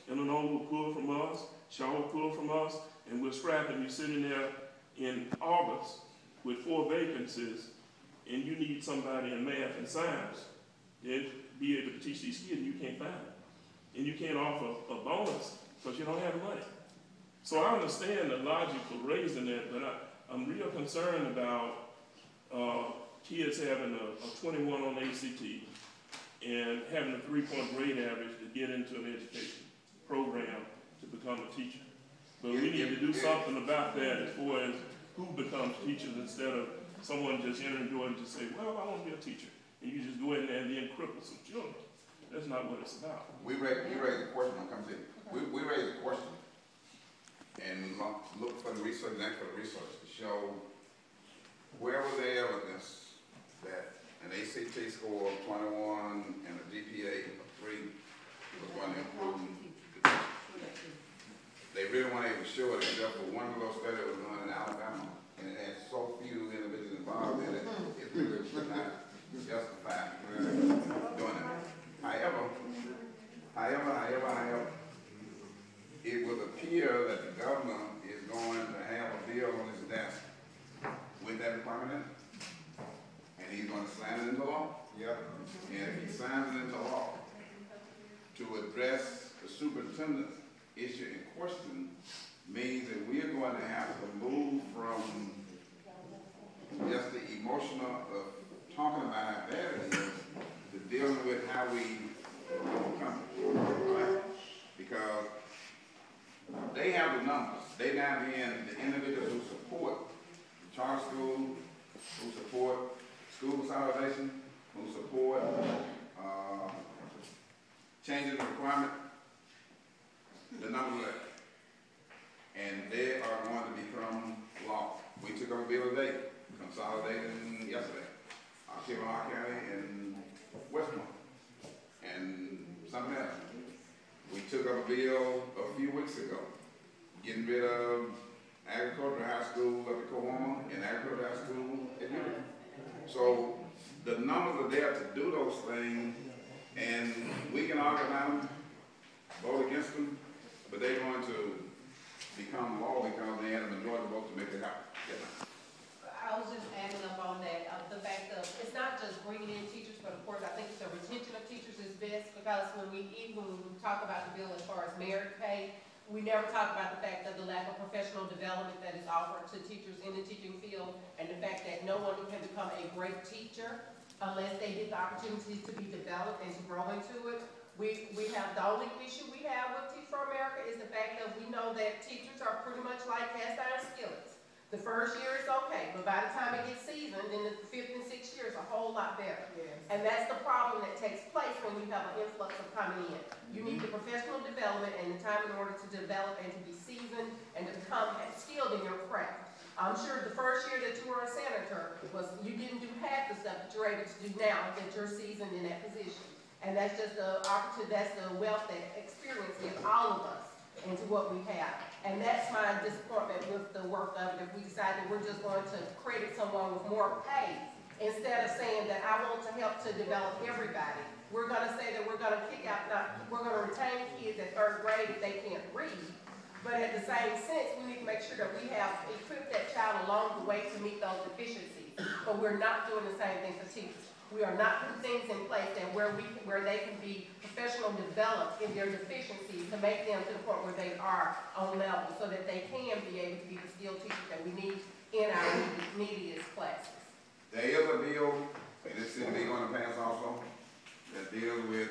Illinois will pull from us, Shaw will pull from us, and we're scrapping. You're sitting there in August with 4 vacancies, and you need somebody in math and science to be able to teach these kids, and you can't find it. And you can't offer a bonus because you don't have the money. So I understand the logic for raising that, but I'm real concerned about kids having a 21 on ACT and having a 3-point grade average to get into an education program to become a teacher. But we need to do something about that as far as who becomes teachers instead of someone just entering the door and just say, well, I want to be a teacher. And you just go in there and then cripple some children. That's not what it's about. We raised the question, I'll come to you. We raised the question and look for the research, and for the research to show where was the evidence that an ACT score of 21 and a GPA of 3 was going to improve the teacher. They really weren't able to show it except for one little study that was done in Alabama, and it had so few individuals involved in it, it really could not justify doing it. However, it would appear that the governor is going to have a bill on his desk with that requirement in it, and he's going to sign it into law. Yep. And if he signs it into law to address the superintendent's issue in question, means that we are going to have to move from just the emotional of talking about how bad it is to dealing with how we overcome it, right? Because they have the numbers. They now being the individuals who support charter school, who support school consolidation, who support changing the requirement, the numbers are there. And they are going to become law. We took up a bill today, consolidating yesterday, Chippewa County and Westmont, and something else. We took up a bill a few weeks ago, getting rid of agricultural high school up at Coahoma and agricultural high school at Utica. So the numbers are there to do those things, and we can argue about them, vote against them, but they're going to become law because they had a majority vote to make it happen. Yeah. I was just adding up on that, the fact of it's not just bringing in teachers, but of course I think the retention of teachers is best, because when we talk about the bill as far as merit pay, we never talk about the fact of the lack of professional development that is offered to teachers in the teaching field, and the fact that no one can become a great teacher unless they get the opportunity to be developed and to grow into it. We have the only issue we have with Teach for America is the fact that we know that teachers are pretty much like cast iron skillets. The first year is okay, but by the time it gets seasoned, then the 5th and 6th year is a whole lot better. Yes. And that's the problem that takes place when you have an influx of coming in. You need the professional development and the time in order to develop and to be seasoned and to become skilled in your craft. I'm sure the first year that you were a senator you didn't do half the stuff that you're able to do now that you're seasoned in that position. And that's just the opportunity, that's the wealth that experience gives all of us into what we have. And that's my disappointment with the work of it. If we decide that we're just going to credit someone with more pay, instead of saying that I want to help to develop everybody, we're going to say that we're going to we're going to retain kids at 3rd grade if they can't read. But at the same sense, we need to make sure that we have equipped that child along the way to meet those deficiencies. But we're not doing the same thing for teachers. We are not putting things in place that where they can be professional developed in their deficiencies to make them to the point where they are on level so that they can be able to be the skilled teachers that we need in our neediest classes. There is a bill, and this city they're going to pass also, that deals with